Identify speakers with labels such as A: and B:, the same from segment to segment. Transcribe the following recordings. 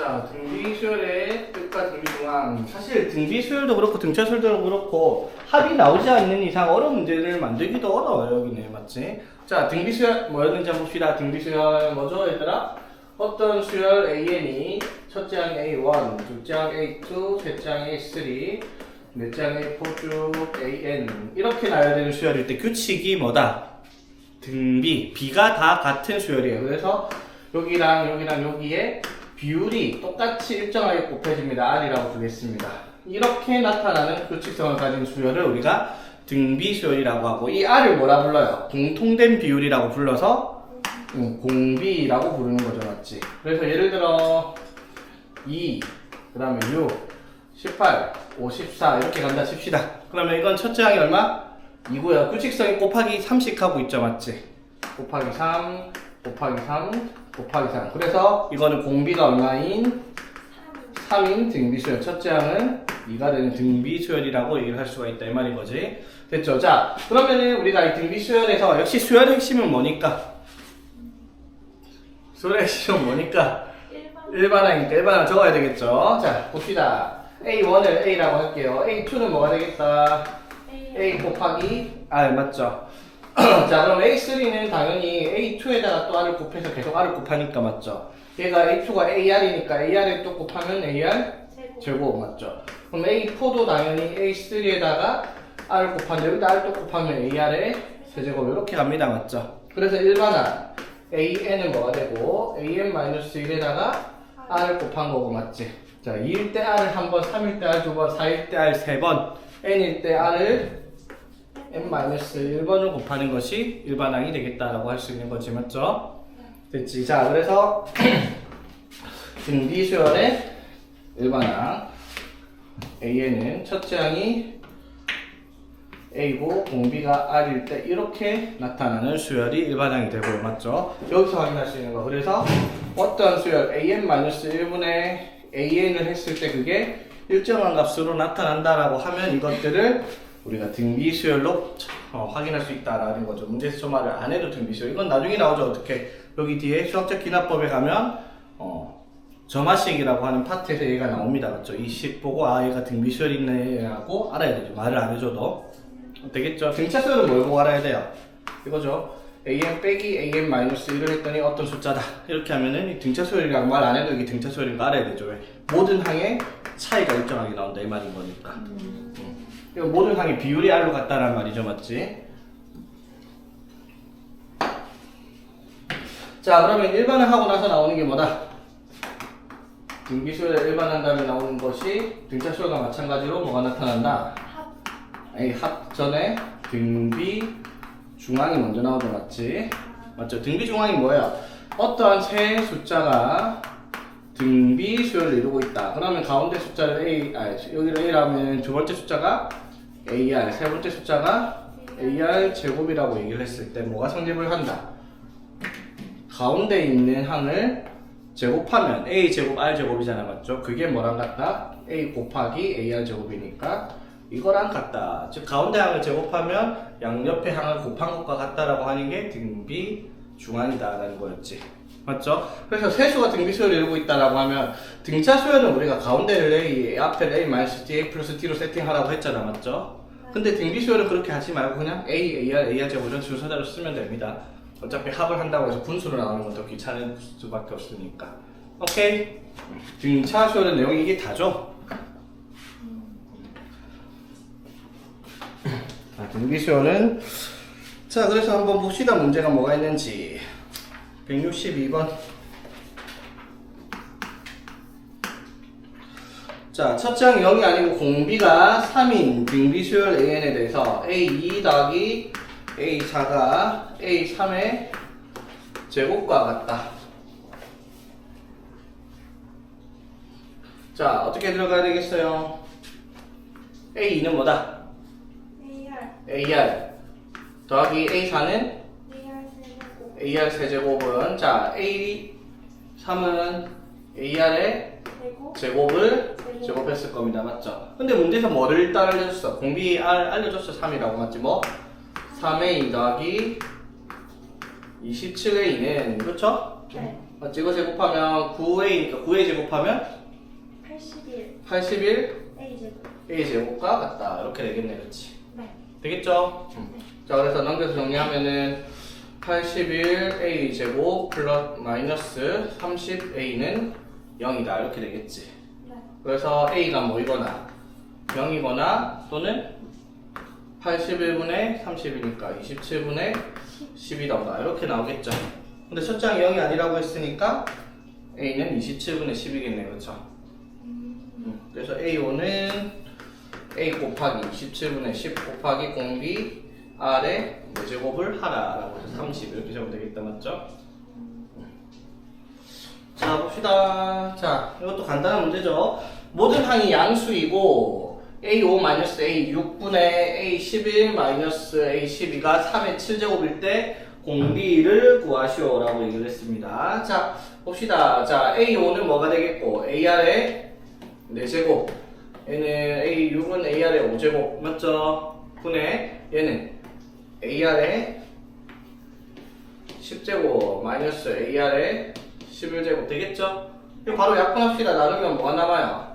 A: 자, 등비 수열의 끝과 등비 중앙. 사실 등비 수열도 그렇고 등차 수열도 그렇고 합이 나오지 않는 이상 어려운 문제를 만들기도 어려워요. 여기네, 맞지? 자, 등비 수열 뭐였는지 한번 봅시다. 등비 수열 뭐죠, 얘들아? 어떤 수열 AN이 첫째 항 A1, 둘째 항 A2, 셋째 항 A3, 넷째 항 A4 쭉 AN 이렇게 나와야 되는 수열일 때 규칙이 뭐다? 등비, 비가 다 같은 수열이에요. 그래서 여기랑 여기에 비율이 똑같이 일정하게 곱해집니다. R이라고 두겠습니다. 이렇게 나타나는 규칙성을 가진 수열을 우리가 등비 수열이라고 하고, 이 R을 뭐라 불러요? 공통된 비율이라고 불러서 공비라고 부르는 거죠, 맞지? 그래서 예를 들어 2, 그 다음에 6, 18, 54 이렇게 간다 칩시다. 그러면 이건 첫째 항이 얼마? 2고요. 규칙성이 곱하기 3씩 하고 있죠, 맞지? 곱하기 3, 곱하기 3, 곱하기 3. 그래서 이거는 공비가 얼마인? 3인 등비수열. 첫째 항은 2가 되는 등비수열이라고 얘기를 할 수가 있다, 이 말인 거지. 됐죠? 자, 그러면은 우리가 이 등비수열에서 역시 수열의 핵심은 뭐니까? 수열의 핵심은 뭐니까? 일반항이니까 일반항 적어야 되겠죠? 자, 봅시다. A1을 A라고 할게요. A2는 뭐가 되겠다? A 곱하기 R, 맞죠? 자, 그럼 A3는 당연히 A2에다가 또 R을 곱해서 계속 R을 곱하니까, 맞죠? 얘가 A2가 AR이니까 AR에 또 곱하면 AR 제곱, 맞죠? 그럼 A4도 당연히 A3에다가 R을 곱하는데 여기다 R 또 곱하면 AR의 세제곱 이렇게 갑니다, 맞죠? 그래서 일반항 AN은 뭐가 되고 AN-1에다가 R을 곱한 거고, 맞지? 자, 2일 때 R을 한 번, 3일 때 R 두 번, 4일 때 R 세 번, N일 때 R을 n-1번을 곱하는 것이 일반항이 되겠다라고 할 수 있는 거지, 맞죠? 됐지? 자, 그래서 등비수열의 일반항 AN은 첫째 항이 A고 공비가 R일 때 이렇게 나타나는 수열이 일반항이 되고요, 맞죠? 여기서 확인할 수 있는 거. 그래서 어떤 수열 AN-1분의 AN을 했을 때 그게 일정한 값으로 나타난다라고 하면 이것들을 우리가 등비수열로 확인할 수 있다라는 거죠. 문제에서 저 말을 안 해도 등비수열. 이건 나중에 나오죠. 어떻게? 여기 뒤에 수학적 기납법에 가면 점화식이라고 하는 파트에서 얘가 나옵니다. 맞죠? 이 식 보고 아, 얘가 등비수열이네 하고 알아야 되죠. 말을 안 해줘도 되겠죠. 등차수열은 뭘 보고 알아야 돼요? 이거죠. AN 빼기 AN-1을 했더니 어떤 숫자다. 이렇게 하면은 이 등차수열이라고 말 안 해도 이게 등차수열인 거 알아야 되죠. 왜? 모든 항의 차이가 일정하게 나온다, 이 말인 거니까. 이거 모든 항의 비율이 R로 같다라는 말이죠, 맞지? 자, 그러면 일반항 하고 나서 나오는 게 뭐다? 등비수열의 일반항 다음에 나오는 것이 등차수열과 마찬가지로 뭐가 나타난다? 합 전에 등비 중앙이 먼저 나오죠, 맞지? 맞죠? 등비 중앙이 뭐예요? 어떠한 세 숫자가 등비 수열을 이루고 있다. 그러면 가운데 숫자를 여기를 A라면 두 번째 숫자가 AR, 세 번째 숫자가 AR 제곱이라고 얘기를 했을 때 뭐가 성립을 한다? 가운데 있는 항을 제곱하면 A 제곱 R 제곱이잖아, 맞죠? 그게 뭐랑 같다? A 곱하기 AR 제곱이니까 이거랑 같다. 즉 가운데 항을 제곱하면 양옆의 항을 곱한 것과 같다라고 하는 게 등비 중앙이다라는 거였지, 맞죠? 그래서 세수가 등비 수열을 이루고 있다라고 하면 등차 수열은 우리가 가운데를 A, 앞에 A-D, A 플러스 D로 세팅하라고 했잖아, 맞죠? 근데 등비 수열은 그렇게 하지 말고 그냥 A, AR, AR 제곱 이런 순서대로 쓰면 됩니다. 어차피 합을 한다고 해서 분수로 나오는 건 더 귀찮을 수밖에 없으니까. 오케이? 등차 수열의 내용이 이게 다죠? 등비수열은 자, 그래서 한번 봅시다. 문제가 뭐가 있는지. 162번. 자, 첫째 항 0이 아니고 공비가 3인 등비수열 AN에 대해서 A2 더하기 A4가 A3의 제곱과 같다. 자, 어떻게 들어가야 되겠어요? A2는 뭐다? AR 더하기 A4는 AR 세제곱은 자 A3은 AR의 제곱을 제곱했을 겁니다, 맞죠? 근데 문제에서 뭐를 일단 알려줬어? 공비 R 알려줬어. 3이라고, 맞지? 뭐? 3A 더하기 27A는 그렇죠?
B: 네.
A: 맞지? 이거 제곱하면 9a니까 9a 제곱하면 81
B: A제곱.
A: a 제곱과 같다. 이렇게 되겠네, 그렇지?
B: 네.
A: 되겠죠? 자, 그래서 넘겨서 정리하면은 81a 제곱 플러스 마이너스 30a는 0이다. 이렇게 되겠지?
B: 네.
A: 그래서 a가 뭐이거나 0이거나 또는 81분의 30이니까 27분의 10이던가 이렇게 나오겠죠. 근데 첫 장이 0이 아니라고 했으니까 a는 27분의 10이겠네, 그렇죠? 그래서 a5는 a 곱하기 27분의 10 곱하기 공비 r에 4제곱을 하라 라고 해서 30 이렇게 적으면 되겠다, 맞죠? 자, 봅시다. 자, 이것도 간단한 문제죠. 모든 항이 양수이고 a5-a6분의 a11 a12가 3의 7제곱일 때 공비를 구하시오 라고 얘기를 했습니다. 자, 봅시다. 자, a5는 뭐가 되겠고 ar의 4제곱, 얘는 a6은 ar의 5제곱 맞죠? 분의 얘는 ar의 10제곱 마이너스 ar의 11제곱 되겠죠? 이거 바로 약분합시다. 나누면 뭐가 남아요?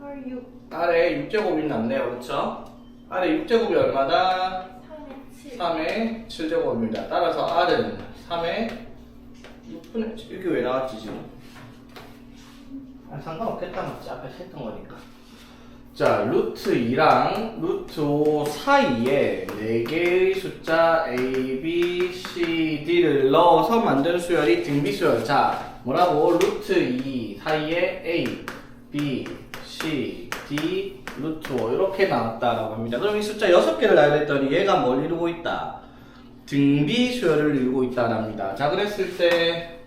B: R6.
A: 아래 6제곱이 남네요. 그렇죠? 아래 6제곱이 얼마다?
B: 3의 7.
A: 3의 7제곱입니다. 따라서 R은 3의 6분의 7. 이게 왜 나왔지 지금? 상관없겠다 맞지? 앞에 했던 거니까. 자, 루트 2랑 루트 5 사이에 4개의 숫자 A, B, C, D를 넣어서 만든 수열이 등비수열. 자, 뭐라고? 루트 2 사이에 A, B, C, D, 루트 5 이렇게 나왔다라고 합니다. 그럼 이 숫자 6개를 나야 했더니 얘가 뭘 이루고 있다? 등비수열을 이루고 있다랍니다. 자, 그랬을 때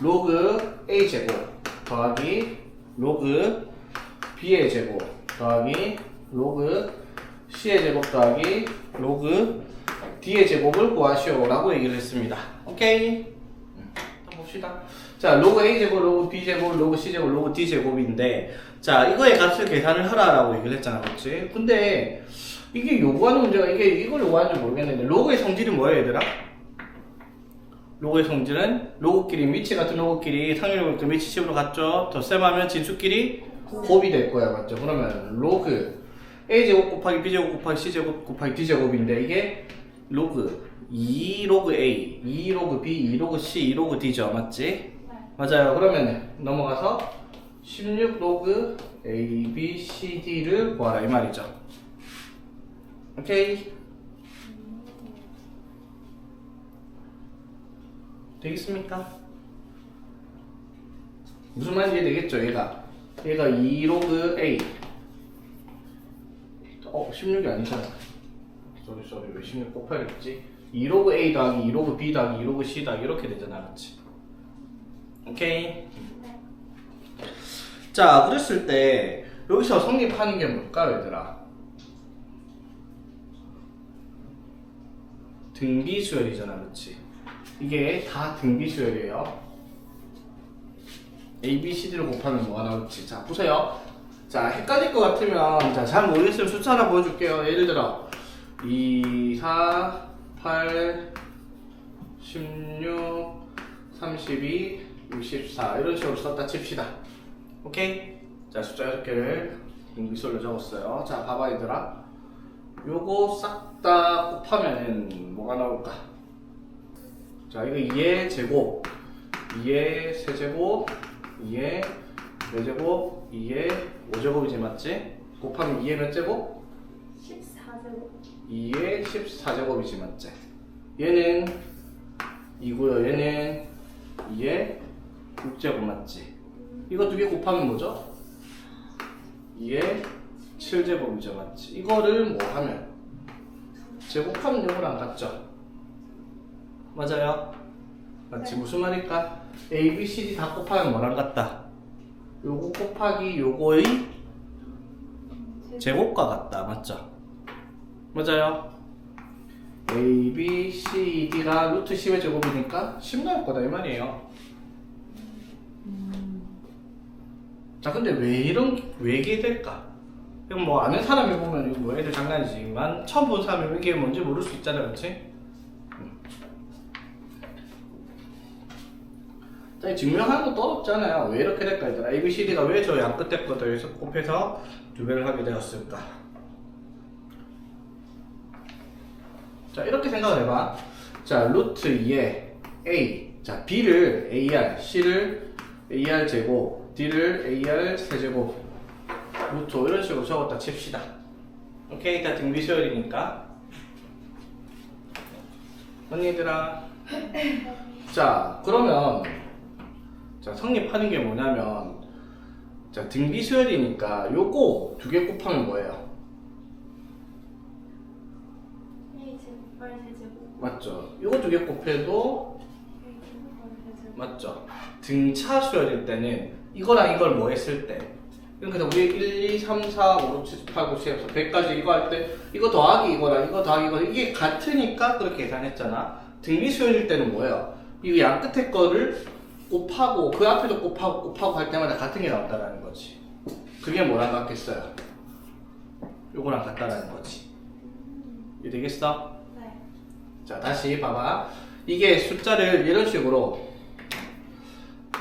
A: 로그 A 제곱 더하기 로그 B의 제곱 더하기 로그 C의 제곱 더하기 로그 D의 제곱을 구하시오 라고 얘기를 했습니다. 오케이? 한번 봅시다. 자, 로그 A 제곱, 로그 B 제곱, 로그 C 제곱, 로그 D 제곱인데 자, 이거의 값을 계산을 하라 라고 얘기를 했잖아, 그렇지? 근데 이게 요구하는 문제가 이걸 요구하는지 모르겠는데 로그의 성질이 뭐예요, 얘들아? 로그의 성질은 로그끼리 미치 같은 로그끼리 상위로그 미치 10으로 갔죠? 덧셈하면 진수끼리 곱이 될 거야, 맞죠? 그러면 로그 A제곱 곱하기 B제곱 곱하기 C제곱 곱하기 D제곱인데 이게 로그 2로그 A, 2로그 B, 2로그 C, 2로그 D죠, 맞지?
B: 네.
A: 맞아요. 그러면 넘어가서 16로그 A, B, C, D를 구하라 이 말이죠. 오케이? 되겠습니까? 무슨 말인지 되겠죠, 얘가 2로그 A 16이 아니잖아. 쏘리 왜 16 곱해야겠지? 2로그 A 더하기 2로그 B 더하기 2로그 C 더하기 이렇게 되잖아, 그렇지? 오케이?
B: 네.
A: 자, 그랬을 때 여기서 성립하는 게 뭘까, 얘들아? 등비수열이잖아, 그렇지? 이게 다 등비수열이에요. A, B, C, D를 곱하면 뭐가 나올지. 자, 보세요. 자, 헷갈릴 것 같으면, 자, 잘 모르겠으면 숫자 하나 보여줄게요. 예를 들어, 2, 4, 8, 16, 32, 64. 이런 식으로 썼다 칩시다. 오케이? 자, 숫자 6개를 등비수열로 적었어요. 자, 봐봐, 얘들아. 요거 싹 다 곱하면은 뭐가 나올까? 자, 이거 2의 제곱, 2의 세제곱, 2의 4제곱, 2의 5제곱이지, 맞지? 곱하면 2의 몇 제곱?
B: 14제곱.
A: 2의 14제곱이지, 맞지? 얘는 2고요. 얘는 2의 6제곱, 맞지? 이거 두 개 곱하면 뭐죠? 2의 7제곱이죠, 맞지? 이거를 뭐 하면? 제곱하면 요거랑 같죠? 맞아요? 맞지?
B: 네.
A: 무슨 말일까? A, B, C, D 다 곱하면 뭐랑 같다? 요거 곱하기 요거의 제곱과 같다. 맞죠? 맞아요? A, B, C, D가 루트 10의 제곱이니까 10 나올 거다 이 말이에요. 자, 근데 왜 이게 될까? 이건 뭐 아는 사람이 보면 이거 뭐 애들 장난이지만 처음 본 사람이 이게 뭔지 모를 수 있잖아요, 그렇지? 증명하는 것도 어렵잖아요. 왜 이렇게 될까? 얘들아? ABCD가 왜 저 양 끝에 거 더해서 곱해서 2배를 하게 되었을까? 자, 이렇게 생각을 해봐. 자, 루트 2에 A. 자, B를 AR, C를 AR 제곱, D를 AR 세제곱, 루트 5 이런 식으로 적었다 칩시다. 오케이? 다 등비수열이니까. 언니들아. 자, 그러면 자, 성립하는 게 뭐냐면 자, 등비수열이니까 요거 2개 곱하면 뭐예요?
B: A 제곱 R 세제곱
A: 맞죠? 요거 2개 곱해도
B: A 제곱 R 세제곱
A: 맞죠? 등차 수열일 때는 이거랑 이걸 뭐 했을 때 그러니까 우리 1, 2, 3, 4, 5, 6, 7, 8, 9, 10, 11, 100까지 이거 할 때 이거 더하기 이거랑 이거 더하기 이거 이게 같으니까 그렇게 계산했잖아. 등비수열일 때는 뭐예요? 이 양 끝에 거를 곱하고 그 앞에도 곱하고 할 때마다 같은 게 나온다라는 거지. 그게 뭐랑 같겠어요? 요거랑 같다라는 거지. 이해되겠어?
B: 네.
A: 자, 다시 봐봐. 이게 숫자를 이런 식으로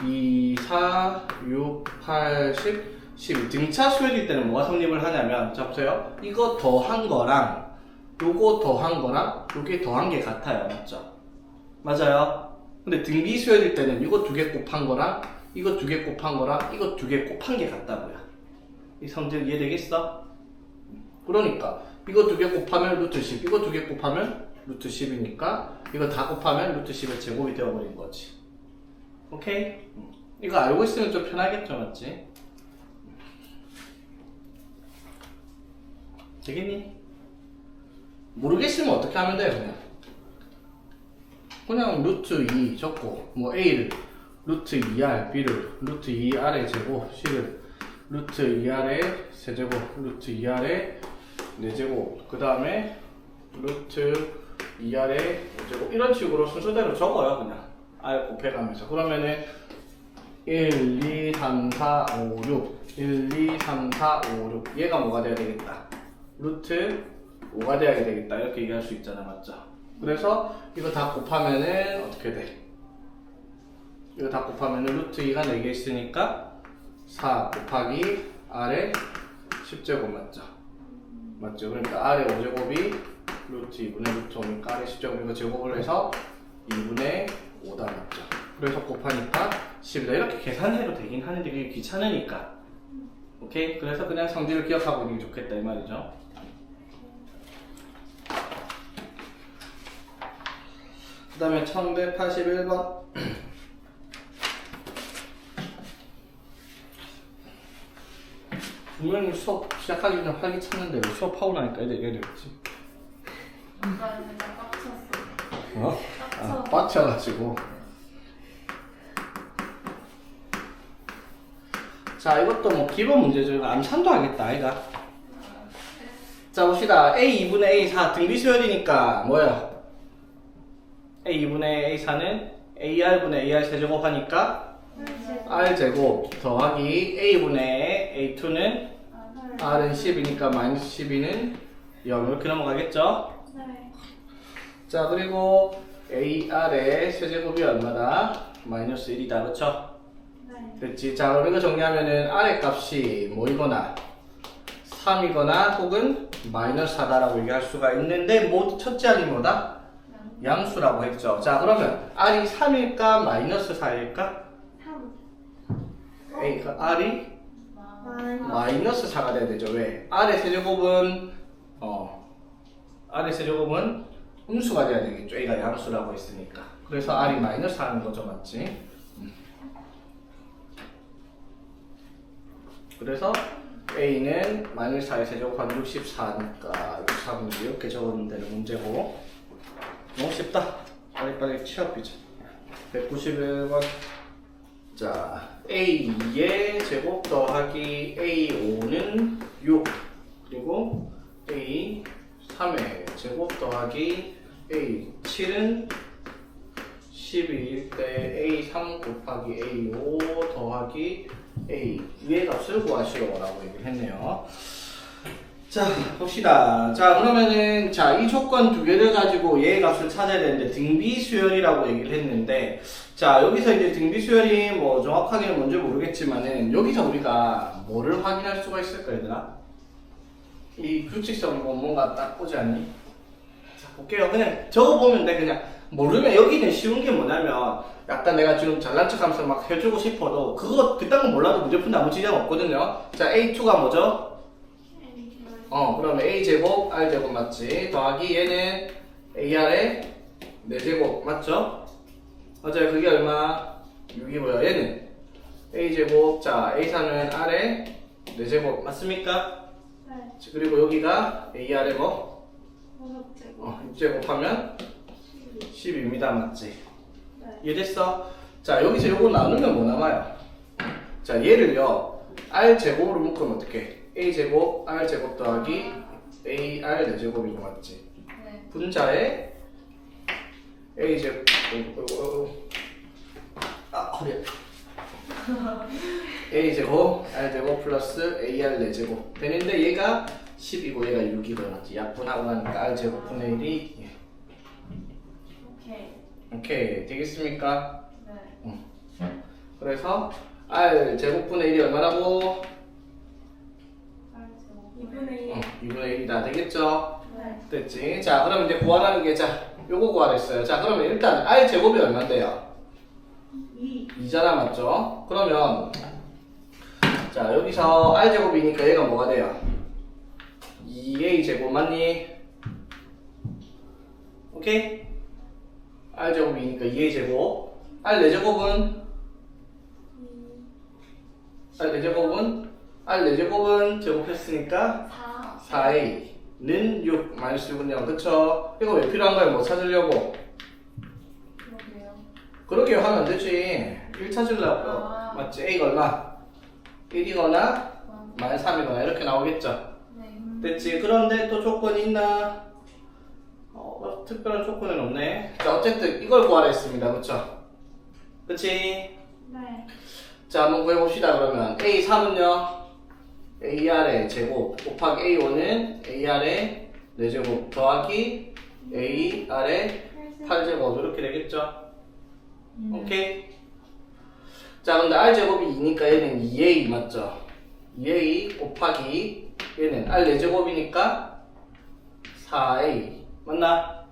A: 2, 4, 6, 8, 10, 12 등차 수열일 때는 뭐가 성립을 하냐면 자 보세요. 이거 더한 거랑 요거 더한 거랑 요게 더한 게 같아요. 맞죠? 맞아요? 근데 등비 수열일 때는 이거 2개 곱한 거랑 이거 2개 곱한 거랑 이거 2개 곱한 게 같다고요. 이 성질 이해되겠어? 그러니까 이거 2개 곱하면 루트 10 이거 2개 곱하면 루트 10이니까 이거 다 곱하면 루트 10의 제곱이 되어버린 거지. 오케이? 이거 알고 있으면 좀 편하겠죠, 맞지? 되겠니? 모르겠으면 어떻게 하면 돼요, 그냥 루트 2 적고 뭐 A를 루트 2R, B를 루트 2R의 제곱, C를 루트 2R의 세제곱, 루트 2R의 4제곱 그 다음에 루트 2R의 5제곱 이런 식으로 순서대로 적어요. 그냥 R 곱해가면서 그러면은 1, 2, 3, 4, 5, 6 1, 2, 3, 4, 5, 6 얘가 뭐가 돼야 되겠다? 루트 5가 돼야 되겠다 이렇게 얘기할 수 있잖아. 맞죠? 그래서 이거 다 곱하면은 어떻게 돼? 이거 다 곱하면은 루트 2가 4개 있으니까 4 곱하기 R의 10제곱 맞죠? 맞죠? 그러니까 R의 5제곱이 루트 2분의 루트 5니까 R의 10제곱 이거 제곱을 해서 2분의 5다 맞죠? 그래서 곱하니까 10이다 이렇게 계산해도 되긴 하는데 그게 귀찮으니까 오케이? 그래서 그냥 성질을 기억하고 있는 게 좋겠다 이 말이죠. 그 다음에 1181번 분명히 수업 시작하기 전에 활기찼는데 왜 수업하고 나니까 애들 이래 됐지?
B: 나 진짜 빡쳤어.
A: 어? 아,
B: 빡쳐.
A: 빡쳐가지고 자 이것도 뭐 기본 문제죠. 이거 암산도 하겠다 아이가. 자 봅시다. A2분의 A4 등비수열이니까 뭐예요? A2분의 A4는 AR분의 AR 세제곱 하니까 R제곱 더하기 A분의 A2는 R은 10이니까 마이너스 12는 0 이렇게 넘어가겠죠?
B: 네.
A: 자 그리고 AR의 세제곱이 얼마다? 마이너스 1이다 그렇죠?
B: 네.
A: 됐지? 자 그럼 이거 정리하면은 R의 값이 뭐이거나 3이거나 혹은 마이너스 4다라고 얘기할 수가 있는데 모두 첫째 항이 뭐다? 양수라고 했죠. 자 그러면 R이 3일까 마이너스 4일까?
B: 3.
A: 그러니까 R이
B: 마이너스.
A: 마이너스 4가 돼야 되죠. 왜? R의 세제곱은 R의 세제곱은 음수가 돼야 되겠죠. A가 양수라고 했으니까. 그래서 R이 마이너스 4는 거죠. 맞지? 그래서 A는 마이너스 4의 세제곱한 64니까 64분의 이렇게 적으면 되는 문제고 너무 쉽다. 빨리빨리 취업이죠. 191번 자 A2의 제곱 더하기 A5는 6 그리고 A3의 제곱 더하기 A7은 12일 때 A3 곱하기 A5 더하기 A2의 값을 구하시오라고 얘기를 했네요. 자, 봅시다. 자, 그러면은, 자, 이 조건 두 개를 가지고 얘의 값을 찾아야 되는데, 등비수열이라고 얘기를 했는데, 자, 여기서 이제 등비수열이 뭐 정확하게는 뭔지 모르겠지만은, 여기서 우리가 뭐를 확인할 수가 있을까, 얘들아? 이 규칙성이 뭐 뭔가 딱 보지 않니? 자, 볼게요. 그냥 적어보면 돼, 그냥. 모르면 여기는 쉬운 게 뭐냐면, 약간 내가 지금 잘난 척 하면서 막 해주고 싶어도, 그딴 거 몰라도 문제 푼다 아무 지장 없거든요. 자, A2가 뭐죠? 그러면 a제곱 r제곱 맞지? 더하기 얘는 ar의 4제곱 맞죠? 맞아요. 그게 얼마? 6이고요. 얘는 a제곱, 자 a3은 r의 4제곱 맞습니까?
B: 네.
A: 그리고 여기가 ar의 뭐?
B: 5제곱.
A: 6제곱 하면 10입니다. 맞지?
B: 네.
A: 이해됐어? 자 여기서 요거 나누면 뭐 남아요? 자 얘를요 r제곱으로 묶으면 어떡해? a제곱 r제곱 더하기 ar 4제곱이고 맞지?
B: 네.
A: 분자에 a제곱 허리야 a제곱 r제곱 플러스 ar 4제곱 되는데 얘가 10이고 얘가 6이고 맞지? 약분하고 나니까 r제곱 분의 1이
B: 오케이.
A: 오케이 되겠습니까?
B: 네.
A: 그래서 r제곱분의 1이 얼마라고?
B: 2분의 1.
A: 2분의 1이다 되겠죠?
B: 네.
A: 됐지? 자 그럼 이제 구하라는 게 자 요거 구하랬어요. 자 그러면 일단 r제곱이 얼마인데요?
B: 2.
A: 2잖아 맞죠? 그러면 자 여기서 r제곱이니까 얘가 뭐가 돼요? 2a제곱 맞니? 오케이? r제곱이니까 2a제곱 r 4제곱은? r 4제곱은 제곱했으니까
B: 4.
A: 4a는 6 마이너스 6은 0 그쵸? 이거 왜 필요한 거예요? 뭐 찾으려고?
B: 그러게요.
A: 그러게 하면 안 되지 1 찾으려고
B: 아.
A: 맞지? a가 얼마? 1이거나 마이너스 3이거나 이렇게 나오겠죠?
B: 네.
A: 됐지? 그런데 또 조건이 있나? 특별한 조건은 없네 자 어쨌든 이걸 구하라 했습니다 그쵸? 그치?
B: 네.
A: 자 한번 구해봅시다 그러면 A3은요 AR의 제곱 곱하기 A5는 AR의 4제곱 더하기 AR의 8제곱 이렇게 되겠죠? 오케이? 자 근데 R제곱이 2니까 얘는 2A 맞죠? 2A 곱하기 얘는 R 4제곱이니까 4A 맞나?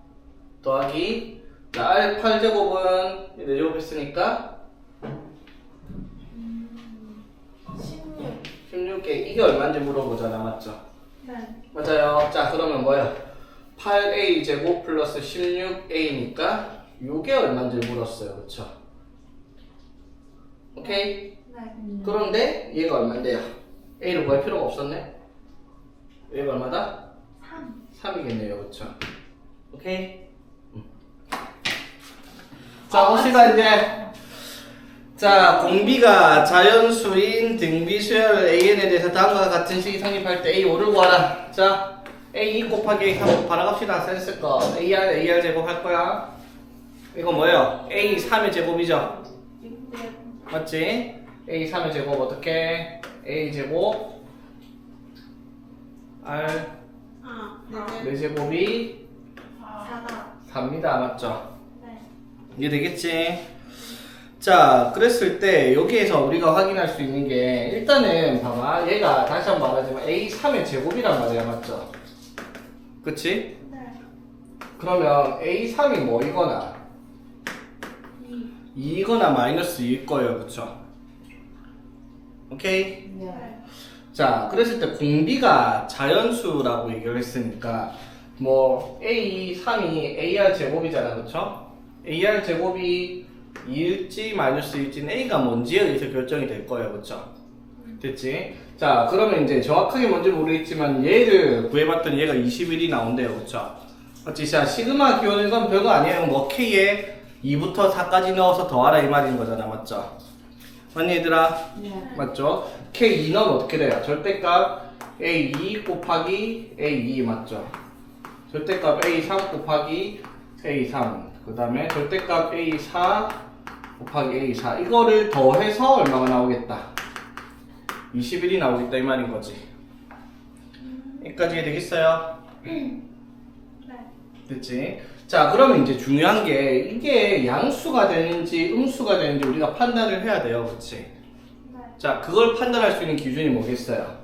A: 더하기 자 R 8제곱은 4제곱 했으니까
B: 16.
A: 16개 이게 얼마인지 물어보잖아 맞죠?
B: 네.
A: 맞아요. 자 그러면 뭐야? 8a 제곱 플러스 16a니까 요게 얼마인지 물었어요. 그쵸? 오케이?
B: 네.
A: 그런데 얘가 얼마인데요? a를 구할 필요가 없었네? 얘가 얼마다?
B: 3.
A: 3이겠네요. 그쵸? 오케이? 자 봅시다 이제 자 공비가 자연수인 등비수열 AN에 대해서 다음과 같은 식이 성립할 때 A5를 구하라. 자 A2 곱하기 A3 바라갑시다. 센스 거 AR 제곱 할 거야. 이거 뭐예요? A3의 제곱이죠?
B: 6.
A: 맞지? A3의 제곱 어떻게? A 제곱 R
B: 아.
A: 4제곱이
B: 4다.
A: 4입니다. 맞죠?
B: 네.
A: 이해되겠지? 자, 그랬을 때 여기에서 우리가 확인할 수 있는 게 일단은 봐봐. 얘가 다시 한번 말하지만 A3의 제곱이란 말이야. 맞죠? 그치?
B: 네.
A: 그러면 A3이 뭐이거나
B: 2.
A: 2이거나 마이너스 2일 거예요. 그쵸? 오케이?
B: 네.
A: 자, 그랬을 때 공비가 자연수라고 얘기를 했으니까 뭐 A3이 AR 제곱이잖아. 그쵸? AR 제곱이 2일지 마이너스 1일지는 A가 뭔지에 의해서 결정이 될 거예요. 그쵸? 됐지? 자 그러면 이제 정확하게 뭔지 모르겠지만 얘를 구해봤더니 얘가 21이 나온대요. 그쵸? 맞지? 자 시그마 기호는 건 별거 아니에요. 뭐 K에 2부터 4까지 넣어서 더하라 이 말인 거잖아. 맞죠? 맞니 얘들아?
B: 네.
A: 맞죠? K2 넣으면 어떻게 돼요? 절대값 A2 곱하기 A2 맞죠? 절대값 A3 곱하기 A3 그 다음에 절대값 A4 곱하기 A4 이거를 더해서 얼마가 나오겠다? 21이 나오겠다 이 말인 거지. 여기까지 되겠어요?
B: 네.
A: 됐지? 자, 그러면 이제 중요한 게 이게 양수가 되는지 음수가 되는지 우리가 판단을 해야 돼요. 그치?
B: 네.
A: 자, 그걸 판단할 수 있는 기준이 뭐겠어요?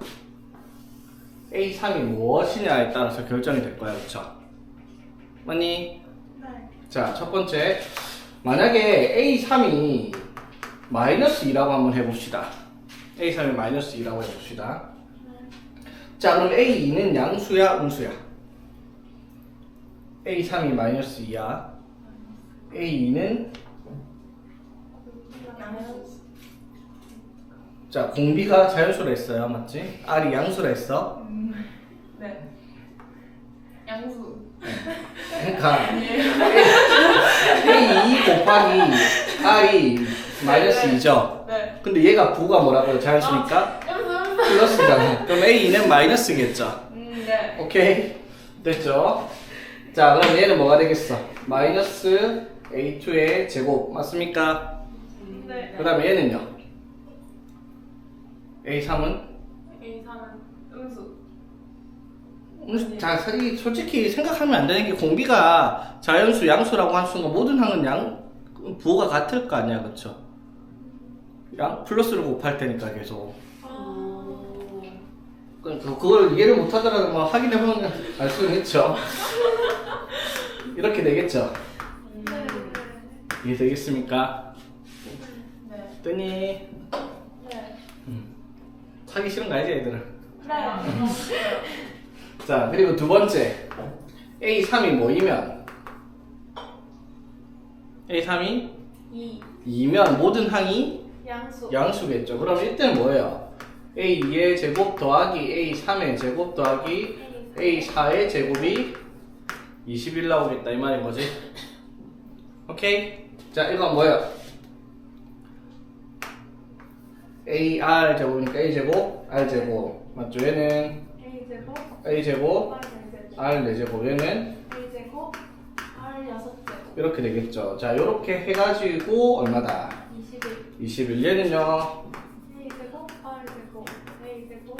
A: A3이 무엇이냐에 따라서 결정이 될 거야. 그쵸? 맞니?
B: 네.
A: 자, 첫 번째. 만약에 A3이 마이너스 2라고 한번 해봅시다. A3이 마이너스 2라고 해봅시다. 자, 그럼 A2는 양수야, 음수야? A3이 마이너스 2야. A2는
B: 양수.
A: 자, 공비가 자연수로 했어요. 맞지? R이 양수로 했어.
C: 네. 양수.
A: 그러니까 A2 곱하기 R이 마이너스 2죠.
C: 네.
A: 근데 얘가 부가 뭐라고요? 자연수니까
C: 양수.
A: 플러스잖아. 그럼 A2는 마이너스겠죠.
C: 네.
A: 오케이. 됐죠? 자, 그럼 얘는 뭐가 되겠어? 마이너스 A2의 제곱 맞습니까?
C: 네.
A: 그 다음에 얘는요? A3은?
C: A3은 음수.
A: 자, 솔직히 생각하면 안 되는 게 공비가 자연수, 양수라고 할 순간 모든 항은 부호가 같을 거 아니야, 그쵸? 플러스를 곱할 테니까 계속. 그걸 이해를 못 하더라도 뭐 확인해보면 알 수는 있죠. 이렇게 되겠죠?
B: 네.
A: 이해되겠습니까?
C: 네.
A: 뜨니?
B: 네.
A: 사기 싫은 거 알지, 얘들은?
B: 네.
A: 자, 그리고 두 번째. A3이 뭐이면? A3이
B: 2.
A: 2면 모든 항이
B: 양수.
A: 양수겠죠. 그럼 이때는 뭐예요? A2의 제곱 더하기 A3의 제곱 더하기 A4의 제곱이 21 나오겠다 이 말인 거지. 오케이? 자, 이건 뭐예요? AR 제곱이니까 A 제곱, R 제곱 맞죠? 얘는
B: A 제곱.
A: A 제곱,
B: R 4제곱.
A: R 4제곱 얘는
B: A 제곱. R 6제곱.
A: 이렇게 되겠죠. 자, 요렇게 해가지고 얼마다?
B: 21.
A: 21 얘는요
B: A 제곱. R 제곱. A 제곱.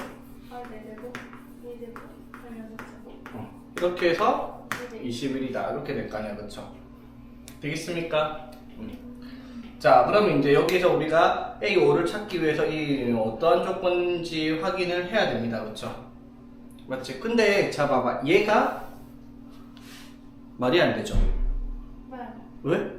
B: R 4제곱. A 제곱. R 6제곱.
A: 이렇게 해서 21이다 이렇게 될 거 아니야, 그쵸? 되겠습니까? 자, 그러면 이제 여기서 우리가 A5를 찾기 위해서 이 어떠한 조건인지 확인을 해야 됩니다, 그쵸? 맞지? 근데 자 봐봐, 얘가 말이 안 되죠?
B: 네.
A: 왜?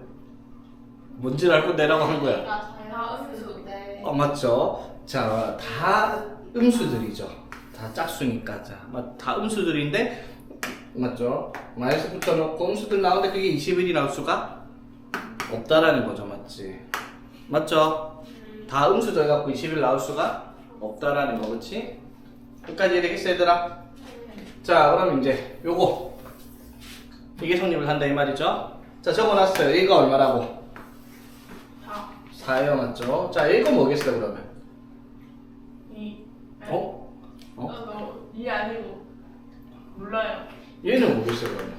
A: 뭔지를 알고 내라고 한 거야.
C: 다 음수인데.
A: 맞죠? 자, 다 음수들이죠. 다 짝수니까. 자, 다 음수들인데, 맞죠? 마이너스 붙여놓고 음수들 나오는데 그게 21이 나올 수가 없다라는 거죠. 맞지? 맞죠? 다 음수 더해갖고 21 나올 수가 없다라는 거, 그렇지? 여기까지 이해되겠어, 얘들아? 자, 그럼 이제 요거 이게 성립을 한다 이 말이죠? 자, 적어놨어요. 이거 얼마라고? 4예요, 맞죠? 자, 이거 뭐겠어요, 그러면?
C: 2.
A: 어?
C: 이 아니고. 몰라요.
A: 얘는 뭐겠어요, 그러면?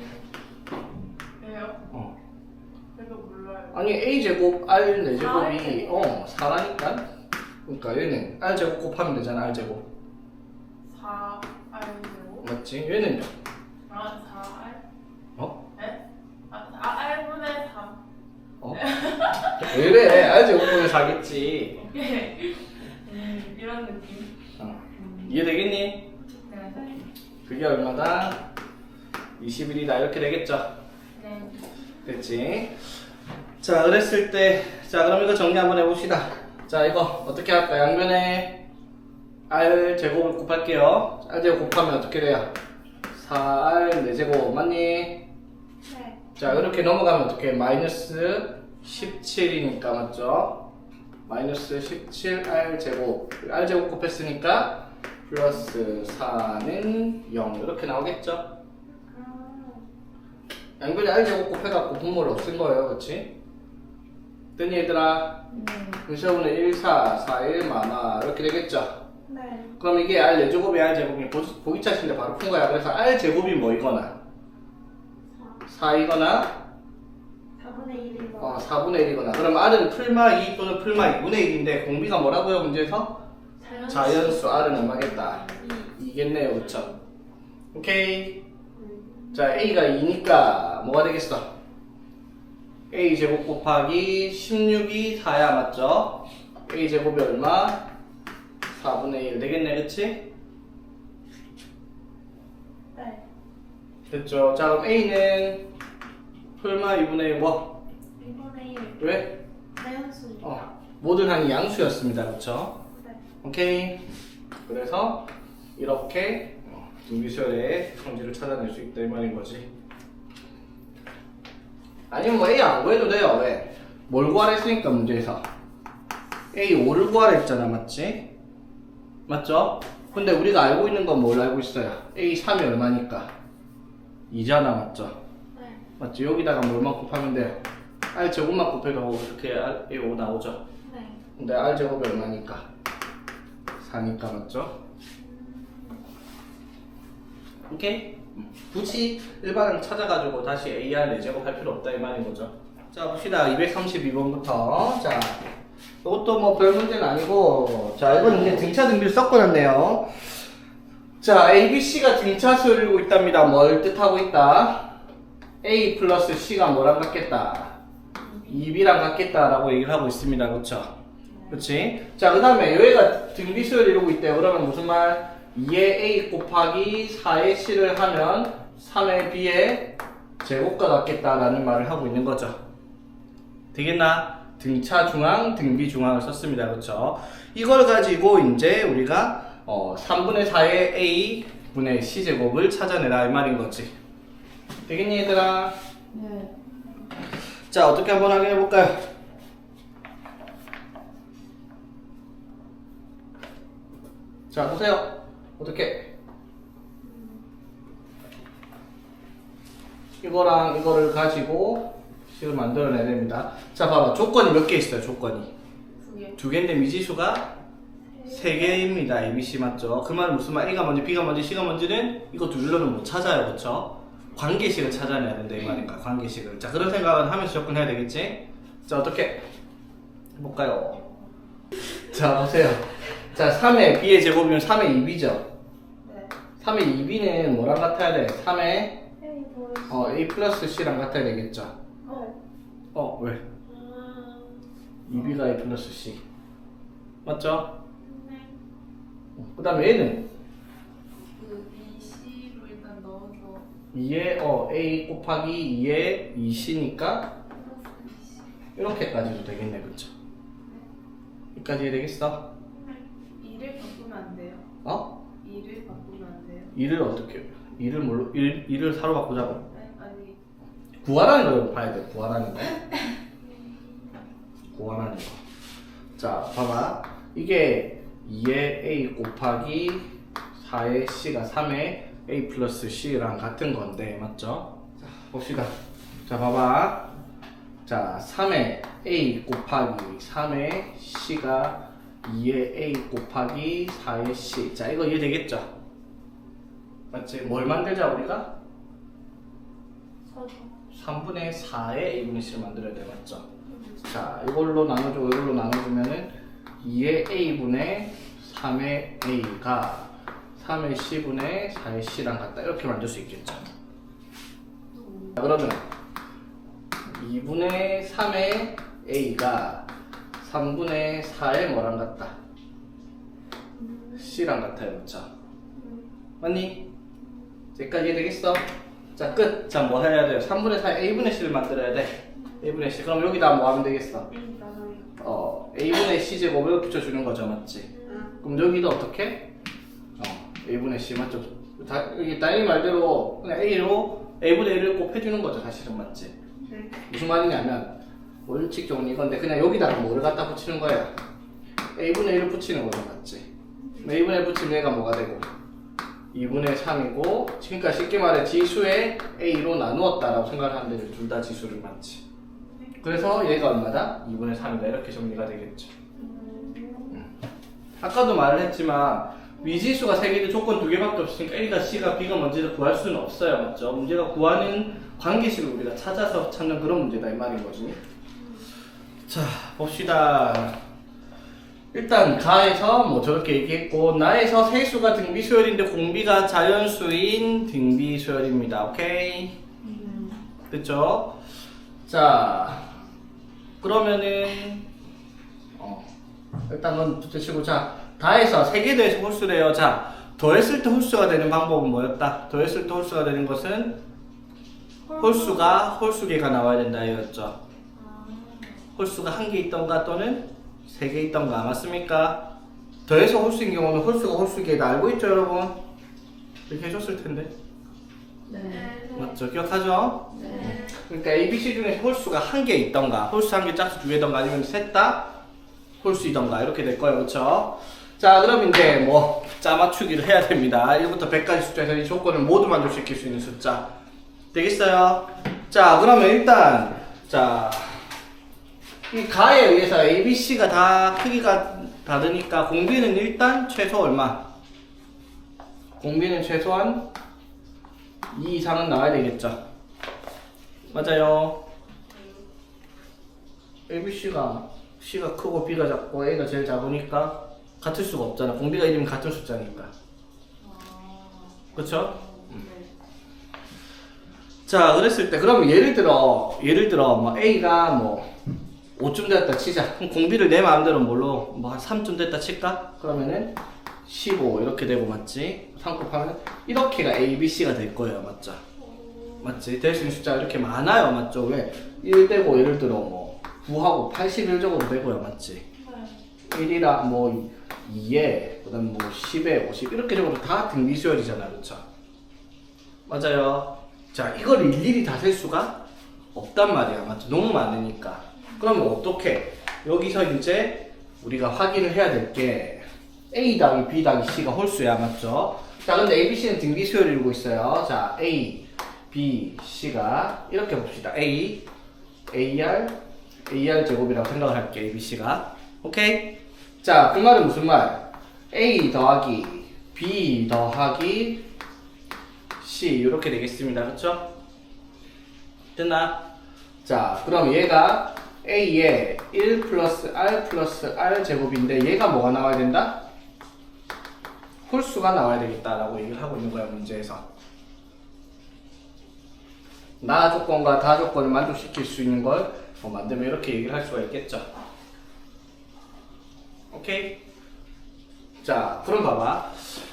C: 왜요?
A: 어.
C: 그래도 몰라요.
A: 아니, A제곱, R 4제곱이,
B: R제곱.
A: 4라니까? 그러니까 얘는 R제곱 곱하면 되잖아, R제곱.
C: 4 R제곱.
A: 맞지? 얘는요?
C: 4R?
A: 어?
C: 네? 4R분의 3.
A: 어? 왜 이래? R제곱분의 4겠지.
C: 오케이. 이런 느낌.
A: 이해되겠니?
C: 네.
A: 그게 얼마다? 21이다. 이렇게 되겠죠?
C: 네.
A: 됐지? 자, 그랬을 때, 자, 그럼 이거 정리 한번 해봅시다. 자, 이거 어떻게 할까? 양변에 R 제곱을 곱할게요. R 제곱 곱하면 어떻게 돼요? 4R 4제곱 맞니?
B: 네.
A: 자, 이렇게 넘어가면 어떻게? 마이너스 17이니까 맞죠? 마이너스 17R 제곱. R 제곱 곱했으니까 플러스 4는 0 이렇게 나오겠죠? 양변에 R 제곱 곱해갖고 분모를 없앤 거예요, 그렇지? 됐니 얘들아? 시험은 1, 4, 4, 1, 마마 이렇게 되겠죠?
B: 네.
A: 그럼 이게 R 4제곱이 R 제곱이 보기 차신데 바로 푼 거야. 그래서 R 제곱이 뭐이거나 4이거나
B: 4분의 1이고.
A: 4분의 1이거나 그럼 R은 풀마 2 또는 풀마 2분의 1인데 공비가 뭐라고요 문제에서? 자연수 R은 얼마겠다? 2겠네요, 그쵸? 오케이. 자, A가 2니까 뭐가 되겠어? A 제곱 곱하기 16이 4야, 맞죠? A 제곱이 얼마? 4분의 1 되겠네, 그치?
B: 네.
A: 됐죠? 자, 그럼 A는 설마 2분의 1 뭐?
B: 2분의 1.
A: 왜?
B: 자연수니까.
A: 모든 항이 양수였습니다, 그쵸?
B: 네.
A: 오케이. 그래서 이렇게 등비수열의 성질을 찾아낼 수 있다 이 말인 거지. 아니면 뭐 A 안 구해도 돼요. 왜? 뭘 구하라 했으니까 문제에서 A 5를 구하라 했잖아, 맞지? 맞죠? 근데 우리가 알고 있는 건 뭘 알고 있어요? A 3이 얼마니까? 2잖아, 맞죠?
B: 네.
A: 맞지? 여기다가 뭘만 곱하면 돼요? R 제곱만 곱해도 이렇게 A 5 나오죠?
B: 네.
A: 근데 R 제곱이 얼마니까? 4니까, 맞죠? 오케이? 굳이 일반항 찾아가지고 다시 AR 4제곱 할 필요 없다 이 말인 거죠. 자, 봅시다. 232번부터. 자, 이것도 뭐 별 문제는 아니고, 자, 이건 이제 등차 등비를 섞어놨네요. 자, A, B, C가 등차수를 이루고 있답니다. 뭘 뜻하고 있다? A 플러스 C가 뭐랑 같겠다? 2B랑 같겠다라고 얘기를 하고 있습니다. 그쵸? 그치? 자, 그 다음에 여기가 등비수를 이루고 있대요. 그러면 무슨 말? 2의 A 곱하기 4의 C를 하면 3의 B의 제곱과 같겠다라는 말을 하고 있는 거죠. 되겠나? 등차 중항, 등비 중항을 썼습니다. 그렇죠? 이걸 가지고 이제 우리가 3분의 4의 A 분의 C 제곱을 찾아내라 이 말인 거지. 되겠니 얘들아?
C: 네.
A: 자, 어떻게 한번 확인해 볼까요? 자, 보세요. 어떻게? 이거랑 이거를 가지고 식을 만들어내야 됩니다. 자, 봐봐. 조건이 몇 개 있어요, 조건이.
C: 2개.
A: 두 개인데 미지수가 3개입니다. ABC 맞죠? 그 말은 무슨 말? A가 뭔지, B가 뭔지, C가 뭔지는 이거 둘로는 못 찾아요. 그쵸? 관계식을 찾아내야 된다. 이 말인가? 관계식을. 자, 그런 생각을 하면서 접근해야 되겠지? 자, 어떻게 해볼까요? 자, 보세요. 자, 3의 B의 제곱이면 3의 2B죠?
C: 네.
A: 3의 2B는 뭐랑 같아야 돼? 3의
B: A 플러스.
A: A 플러스 C랑 같아야 되겠죠? 왜? 2B가 A 플러스 C. 맞죠?
B: 네.
A: 그 다음에 얘는
C: 그 BC로 일단 넣어서
A: 2의 A 곱하기 2의 2C니까 이렇게까지도 되겠네, 그쵸? 여기까지 해야 되겠어?
C: 2를 바꾸면 안 돼요. 2를 바꾸면 안 돼요.
A: 2를 어떻게, 2를 뭘로, 2를 4로 바꾸자고?
C: 네? 아니
A: 구하라는 걸 봐야 돼, 구하라는 거. 구하라는 거. 자, 봐봐. 이게 2의 A 곱하기 4의 C가 3의 A 플러스 C랑 같은 건데, 맞죠? 자, 봅시다. 자, 봐봐. 자, 3의 A 곱하기 3의 C가 2의 A 곱하기 4의 C. 자, 이거 이해되겠죠? 맞지? 뭘 만들자, 우리가?
B: 서죠.
A: 3분의 4의 A분의 C를 만들어야 돼, 맞죠? 자, 이걸로 나눠주고 이걸로 나눠주면은 2의 A분의 3의 A가 3의 C분의 4의 C랑 같다. 이렇게 만들 수 있겠죠? 자, 그러면 2분의 3의 A가 3분의 4의 뭐랑 같다? C랑 같아요, 맞죠? 맞니? 여기까지 이해되겠어? 자, 끝! 자, 뭐 해야 돼요? 3분의 4의 A분의 C를 만들어야 돼. A분의 C. 그럼 여기다 뭐 하면 되겠어?
B: A 나눠요.
A: A분의 C 제곱을 붙여주는 거죠, 맞지? 그럼 여기도 어떻게? A분의 C 맞죠? 여기 딸이 말대로 그냥 A로 A분의 1을 곱해주는 거죠, 사실은 맞지?
B: 네.
A: 무슨 말이냐면 원칙적으로 이건데 그냥 여기다가 뭐를 갖다 붙이는 거야? A분의 1을 붙이는 거죠, 맞지? A분의 1 붙이면 얘가 뭐가 되고? 2분의 3이고 그러니까 쉽게 말해 지수에 A로 나누었다라고 생각을 하는데 둘 다 지수를 맞지? 그래서 얘가 얼마다? 2분의 3이다 이렇게 정리가 되겠죠. 아까도 말을 했지만 미지수가 3개인데 조건 2개밖에 없으니까 A가 C가 B가 뭔지를 구할 수는 없어요, 맞죠? 문제가 구하는 관계식을 우리가 찾아서 찾는 그런 문제다 이 말인 거지. 자, 봅시다. 일단 가에서 뭐 저렇게 얘기했고 나에서 세수가 등비수열인데 공비가 자연수인 등비수열입니다. 오케이? 됐죠? 자 그러면은 일단 넌 붙이시고 자 다해서 3개 더해서 홀수래요. 자 더했을 때 홀수가 되는 방법은 뭐였다? 더했을 때 홀수가 되는 것은 홀수가 홀수개가 나와야 된다 이었죠. 홀수가 1개 있던가 또는 3개 있던가 맞습니까? 더해서 홀수인 경우는 홀수가 홀수개다 알고 있죠 여러분? 이렇게 해줬을 텐데
C: 네.
A: 맞죠? 기억하죠?
C: 네.
A: 그러니까 ABC 중에서 홀수가 1개 있던가 홀수 1개 짝수 2개던가 아니면 셋 다 홀수이던가 이렇게 될 거예요. 그렇죠? 자 그럼 이제 뭐 짜맞추기를 해야 됩니다. 1부터 100까지 숫자에서 이 조건을 모두 만족시킬 수 있는 숫자 되겠어요? 자 그러면 일단 자 이 가에 의해서 ABC가 다 크기가 다르니까 공비는 일단 최소 얼마? 공비는 최소한 2 이상은 나와야 되겠죠? 맞아요. ABC가 C가 크고 B가 작고 A가 제일 작으니까 같을 수가 없잖아. 공비가 1이면 같은 숫자니까. 그쵸? 자, 그랬을 때, 그러면 예를 들어, 뭐 A가 뭐 5쯤 됐다 치자. 그럼 공비를 내 마음대로 뭘로, 뭐 한 3쯤 됐다 칠까? 그러면은 15 이렇게 되고 맞지? 상급하면 이렇게가 A, B, C가 될 거예요. 맞죠? 맞지? 될 수 있는 숫자가 이렇게 많아요. 맞죠? 왜? 1 되고 예를 들어 뭐 9하고 81 적어도 되고요. 맞지? 1이랑 뭐 2에 그 다음 뭐 10에 50 이렇게 적어도 다 등비수열이잖아. 그쵸? 맞아요. 자 이걸 일일이 다 셀 수가 없단 말이야. 맞죠? 너무 많으니까. 그러면 어떻게? 여기서 이제 우리가 확인을 해야 될 게 A 더하기 B 더하기 C가 홀수야. 맞죠? 자 근데 A, B, C는 등비수열을 이루고 있어요. 자 A, B, C가 이렇게 봅시다. A, AR 제곱이라고 생각을 할게. A, B, C가. 오케이? 자, 그 말은 무슨 말? A 더하기 B 더하기 C 이렇게 되겠습니다. 그쵸? 됐나? 자, 그럼 얘가 A에 1 플러스 R 제곱인데 얘가 뭐가 나와야 된다? 홀수가 나와야 되겠다라고 얘기를 하고 있는 거야, 문제에서. 나 조건과 다 조건을 만족시킬 수 있는 걸 만들면 이렇게 얘기를 할 수가 있겠죠. 오케이? 자, 그럼 봐봐.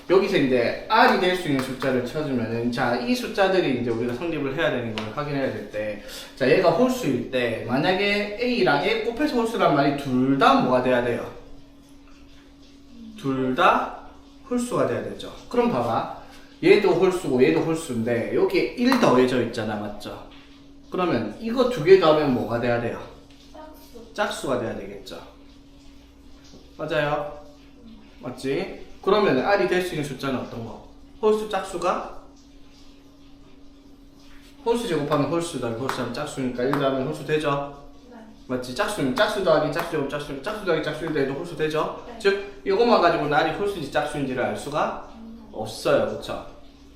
A: 여기서 이제 R이 될 수 있는 숫자를 쳐주면은, 자, 이 숫자들이 이제 우리가 성립을 해야 되는 걸 확인해야 될 때, 자, 얘가 홀수일 때, 만약에 A랑 A 곱해서 홀수란 말이 둘 다 뭐가 돼야 돼요? 둘 다 홀수가 돼야 되죠. 그럼 봐봐. 얘도 홀수고 얘도 홀수인데, 여기에 1 더해져 있잖아. 맞죠? 그러면 이거 2개 더하면 뭐가 돼야 돼요? 짝수가 돼야 되겠죠. 맞아요? 맞지? 그러면 R이 될 수 있는 숫자는 어떤 거? 홀수 짝수가? 홀수 제곱하면 홀수 더하기 홀수 하면 짝수니까 1 더하면 홀수 되죠? 맞지? 짝수는 짝수 더하기 짝수 제곱 짝수 더하기 짝수인데 해도 홀수 되죠? 즉 이것만 가지고는 R이 홀수인지 짝수인지를 알 수가 없어요. 그쵸?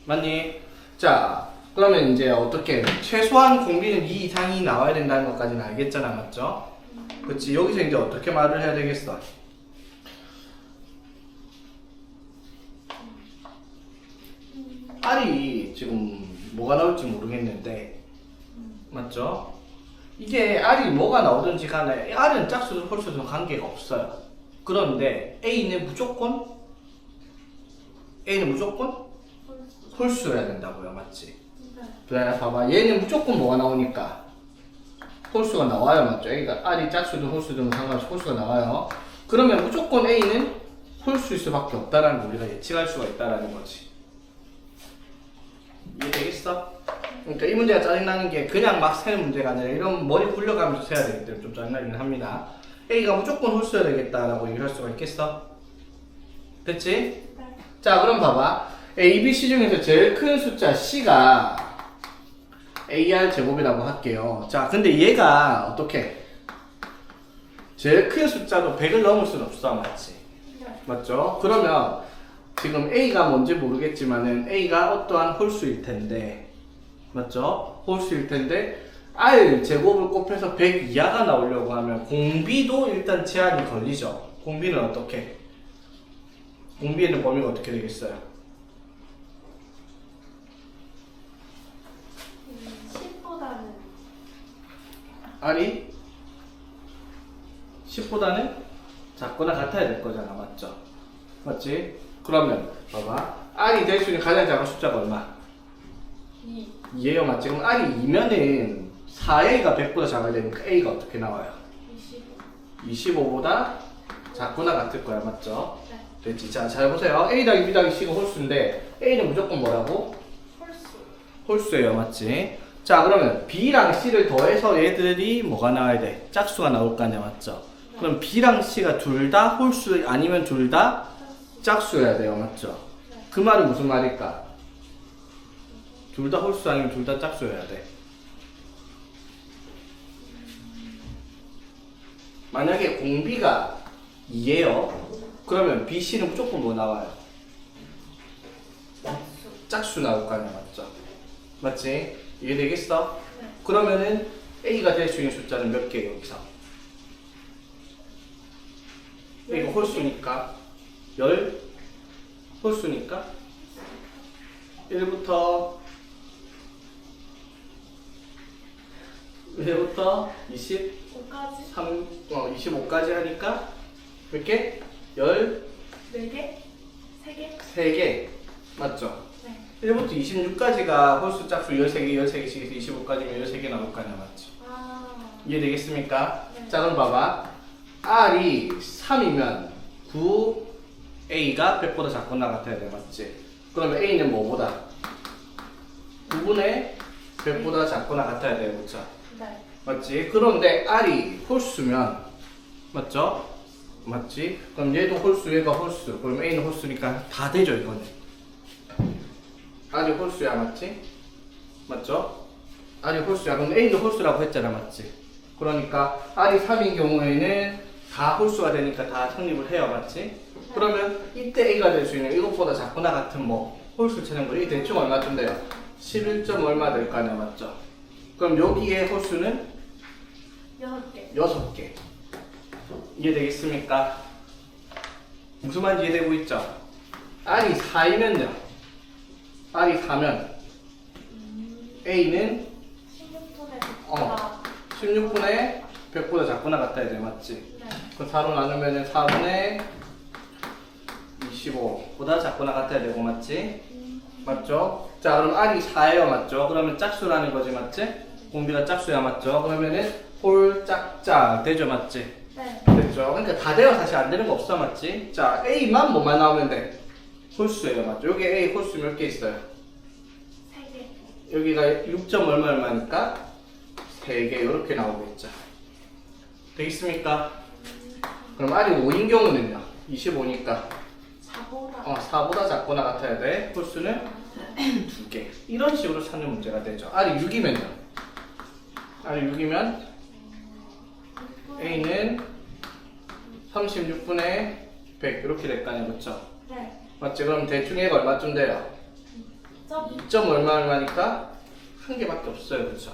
A: 맞니? 자 그러면 이제 어떻게 최소한 공비는 2 이상이 나와야 된다는 것까지는 알겠잖아. 맞죠? 그치? 여기서 이제 어떻게 말을 해야 되겠어? R이 지금 뭐가 나올지 모르겠는데 맞죠? 이게 R이 뭐가 나오든지 간에 R은 짝수든 홀수든 관계가 없어요. 그런데 A는 무조건 홀수여야 된다고요. 맞지? 그래 봐봐. 얘는 무조건 뭐가 나오니까 홀수가 나와요. 맞죠? A가 R이 짝수든 홀수든 상관없이 홀수가 나와요. 그러면 무조건 A는 홀수일 수밖에 없다는 걸 우리가 예측할 수가 있다는 거지. 이해되겠어? 그러니까 이 문제가 짜증나는 게 그냥 막 세는 문제가 아니라 이런 머리 굴려가면서 세야 되기 때문에 좀 짜증나긴 합니다. A가 무조건 홀수여야 되겠다라고 얘기를 할 수가 있겠어? 됐지? 자 그럼 봐봐. A, B, C 중에서 제일 큰 숫자 C가 AR 제곱이라고 할게요. 자 근데 얘가 어떻게? 제일 큰 숫자도 100을 넘을 수는 없어. 맞지? 맞죠? 그러면 지금 A가 뭔지 모르겠지만은 A가 어떠한 홀수일 텐데 맞죠? 홀수일 텐데 R 제곱을 곱해서 100 이하가 나오려고 하면 공비도 일단 제한이 걸리죠. 공비는 어떻게? 공비에는 범위가 어떻게 되겠어요?
B: 10보다는
A: R이 10보다는 작거나 같아야 될 거잖아, 맞죠? 맞지? 그러면 봐봐, R이 될 수 있는 가장 작은 숫자가 얼마?
B: 2,
A: 2예요, 맞지? 그럼 R이 2면은 4A가 100보다 작아야 되니까 A가 어떻게 나와요?
B: 25.
A: 25보다 작거나 같을 거야, 맞죠?
B: 네.
A: 됐지? 자, 잘 보세요. A 더하기 B 더하기 C가 홀수인데 A는 무조건 뭐라고?
B: 홀수.
A: 홀수예요, 맞지? 자, 그러면 B랑 C를 더해서 얘들이 뭐가 나와야 돼? 짝수가 나올 거 아니야, 맞죠? 그럼 B랑 C가 둘 다 홀수 아니면 둘 다 짝수여야 돼요, 맞죠?
B: 네.
A: 그 말은 무슨 말일까? 둘 다 홀수 아니면 둘 다 짝수여야 돼. 만약에 공비가 2예요. 그러면 BC는 무조건 뭐 나와요?
B: 짝수.
A: 짝수 나올 거 아니야, 맞죠? 맞지? 이해되겠어?
B: 네.
A: 그러면은 A가 될 수 있는 숫자는 몇 개예요, 여기서? A가 홀수니까 10 홀수니까 1부터 20
B: 5까지?
A: 25까지 하니까 몇 개? 10
B: 4개? 3개?
A: 3개 맞죠?
B: 네.
A: 1부터 26까지가 홀수 짝수 13개, 13개씩 해서 25까지면 13개 나올 거 아니야, 맞지?
B: 아.
A: 이해되겠습니까?
B: 네.
A: 자, 그럼 봐봐. R이 3이면 9A가 100보다 작거나 같아야 돼, 맞지? 그러면 A는 뭐보다? 9분의 100보다 작거나 같아야 돼요, 그쵸?
B: 네.
A: 맞지? 그런데 R이 홀수면 맞죠? 맞지? 그럼 얘도 홀수, 얘가 홀수. 그럼 A는 홀수니까 다 되죠, 이거는. R이 홀수야, 맞지? 맞죠? R이 홀수야. 그럼 A는 홀수라고 했잖아, 맞지? 그러니까 R이 3인 경우에는 다 홀수가 되니까 다 성립을 해요, 맞지? 그러면 이때 A가 될 수 있는 이것보다 작거나 같은 뭐 홀수 찾는 거이 대충 얼마쯤 돼요? 11점 얼마 될 거 아니야, 맞죠? 그럼 여기에 홀수는
B: 6개.
A: 6개. 이해되겠습니까? 무슨 말인지 이해되고 있죠? R이 4이면요. R이 4면 A는
B: 16분의 100보다.
A: 16분의 100보다 작거나 같아야 돼, 맞지?
B: 네.
A: 그럼 4로 나누면 4분의 25보다 작거나 같아야 되고, 맞지? 맞죠? 자, 그럼 R이 4예요, 맞죠? 그러면 짝수라는 거지, 맞지? 공비가 짝수야, 맞죠? 그러면은 홀짝짝 되죠, 맞지?
B: 네.
A: 됐죠? 그러니까 다 돼요. 사실 안 되는 거 없어, 맞지? 자, A만 뭐만 나오면 돼? 홀수예요, 맞죠? 여기 A 홀수 몇 개 있어요?
B: 3개.
A: 여기가 6점 얼마니까 3개 이렇게 나오겠죠. 되겠습니까? 그럼 R이 5인 경우는요? 25니까
B: 4보다.
A: 4보다 작거나 같아야 돼. 홀수는 2개. 이런 식으로 찾는 문제가 되죠. R이 6이면요? R이 6이면 A는 36분의 100 이렇게 될 거 아니에요, 그쵸?
B: 네.
A: 맞지? 그럼 대충 얘가 얼마쯤 돼요? 2점 얼마니까 한 개밖에 없어요, 그쵸?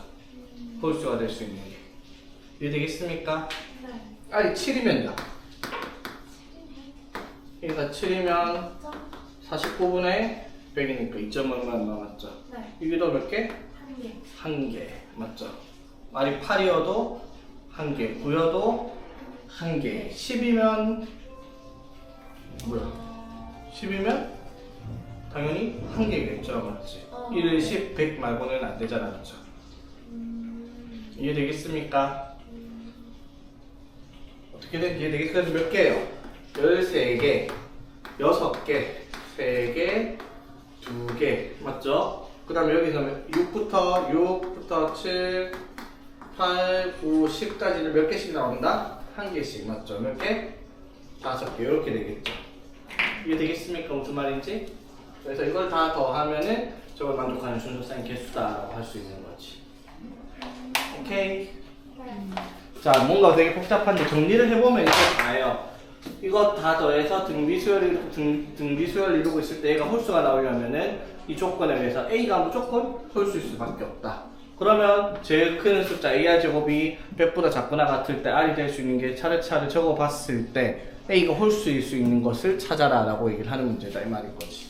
A: 홀수가 될 수 있는 게. 이해되겠습니까?
B: 네.
A: R이 7이면요? 얘가 7이면 49분의 100이니까 2점 얼마 맞죠?
B: 네.
A: 여기도 몇 개?
B: 1개.
A: 한 개 맞죠? R이 8이어도 한 개, 9여도 한 개, 10이면 뭐야? 10이면 당연히 한 개겠죠, 맞지? 1, 10, 100 말고는 안 되잖아, 그렇죠? 이해되겠습니까? 어떻게든 이해되겠어요? 몇 개예요? 13개, 6개, 3개, 2개 맞죠? 그 다음에 여기서 6부터 7, 8, 9, 10까지는 몇 개씩 나온다? 한 개씩 맞죠? 몇 개? 5개 이렇게 되겠죠. 이해 되겠습니까? 무슨 말인지? 그래서 이걸 다 더하면은 저걸 만족하는 순서 쌓인 개수다라고 할 수 있는 거지. 오케이.
B: 네.
A: 자, 뭔가 되게 복잡한데 정리를 해보면 이게 다예요. 이거 다 더해서 등비수열을 이루고 있을 때 얘가 홀수가 나오려면은 이 조건에 의해서 A가 무조건 홀수일 수밖에 없다. 그러면 제일 큰 숫자 ar 제곱이 100보다 작거나 같을 때 r이 될 수 있는 게 차례차례 적어봤을 때 a가 홀수일 수 있는 것을 찾아라 라고 얘기를 하는 문제다 이 말인 거지.